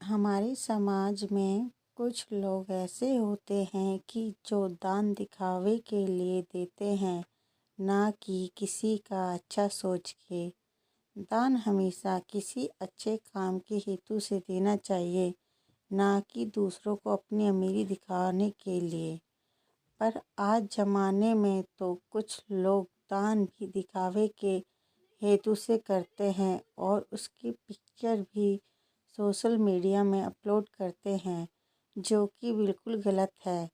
हमारे समाज में कुछ लोग ऐसे होते हैं कि जो दान दिखावे के लिए देते हैं, ना कि किसी का अच्छा सोच के। दान हमेशा किसी अच्छे काम के हेतु से देना चाहिए, ना कि दूसरों को अपनी अमीरी दिखाने के लिए। पर आज ज़माने में तो कुछ लोग दान भी दिखावे के हेतु से करते हैं और उसकी पिक्चर भी सोशल मीडिया में अपलोड करते हैं, जो कि बिल्कुल गलत है।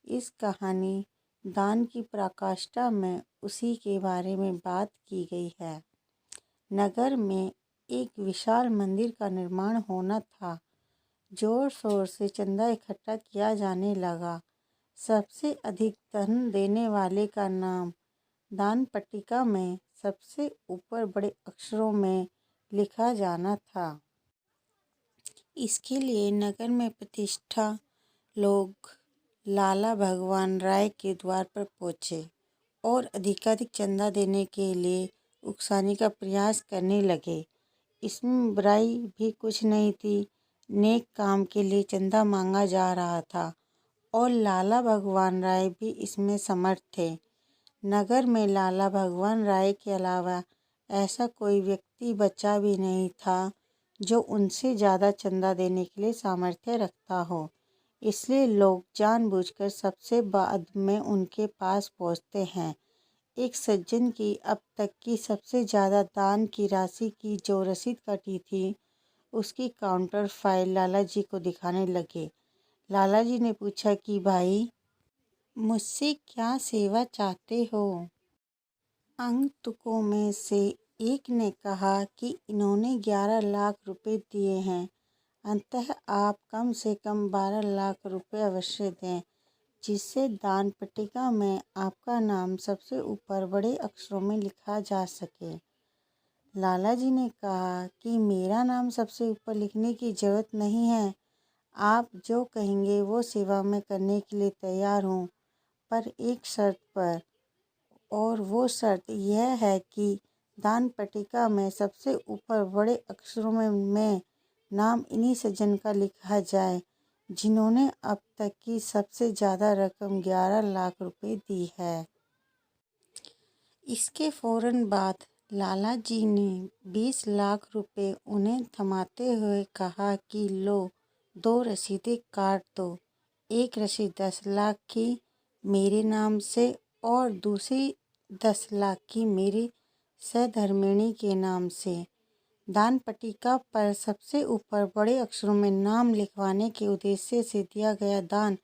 इस कहानी दान की पराकाष्ठा में उसी के बारे में बात की गई है। नगर में एक विशाल मंदिर का निर्माण होना था। जोर शोर से चंदा इकट्ठा किया जाने लगा। सबसे अधिक धन देने वाले का नाम दान पट्टिका में सबसे ऊपर बड़े अक्षरों में लिखा जाना था। इसके लिए नगर में प्रतिष्ठा लोग लाला भगवान राय के द्वार पर पहुंचे और अधिकाधिक चंदा देने के लिए उकसाने का प्रयास करने लगे। इसमें बुराई भी कुछ नहीं थी। नेक काम के लिए चंदा मांगा जा रहा था और लाला भगवान राय भी इसमें समर्थ थे। नगर में लाला भगवान राय के अलावा ऐसा कोई व्यक्ति बचा भी नहीं था जो उनसे ज़्यादा चंदा देने के लिए सामर्थ्य रखता हो। इसलिए लोग जानबूझकर सबसे बाद में उनके पास पहुंचते हैं। एक सज्जन की अब तक की सबसे ज़्यादा दान की राशि की जो रसीद कटी थी, उसकी काउंटर फाइल लाला जी को दिखाने लगे। लाला जी ने पूछा कि भाई, मुझसे क्या सेवा चाहते हो? आगंतुकों में से एक ने कहा कि इन्होंने 11 लाख रुपए दिए हैं, अतः आप कम से कम 12 लाख रुपए अवश्य दें, जिससे दान पट्टिका में आपका नाम सबसे ऊपर बड़े अक्षरों में लिखा जा सके। लाला जी ने कहा कि मेरा नाम सबसे ऊपर लिखने की ज़रूरत नहीं है। आप जो कहेंगे वो सेवा मैं करने के लिए तैयार हूँ, पर एक शर्त पर, और वो शर्त यह है कि दान पट्टिका में सबसे ऊपर बड़े अक्षरों में नाम इन्हीं सज्जन का लिखा जाए जिन्होंने अब तक की सबसे ज़्यादा रकम 11 लाख रुपए दी है। इसके फ़ौरन बाद लाला जी ने 20 लाख रुपए उन्हें थमाते हुए कहा कि लो, 2 रसीदें काट दो। एक रसीद 10 लाख की मेरे नाम से और दूसरी 10 लाख की मेरी सहधर्मिणी के नाम से। दान पट्टिका पर सबसे ऊपर बड़े अक्षरों में नाम लिखवाने के उद्देश्य से दिया गया दान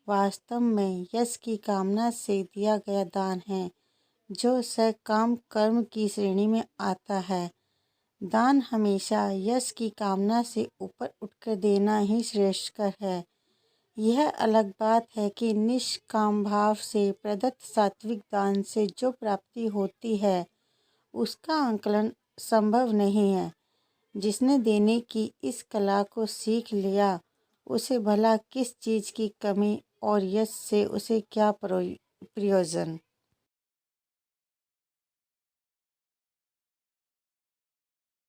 वास्तव में यश की कामना से दिया गया दान है, जो सकाम कर्म की श्रेणी में आता है। दान हमेशा यश की कामना से ऊपर उठकर देना ही श्रेष्ठकर है। यह अलग बात है कि निष्काम भाव से प्रदत्त सात्विक दान से जो प्राप्ति होती है, उसका आकलन संभव नहीं है। जिसने देने की इस कला को सीख लिया, उसे भला किस चीज़ की कमी और यश से उसे क्या प्रयोजन।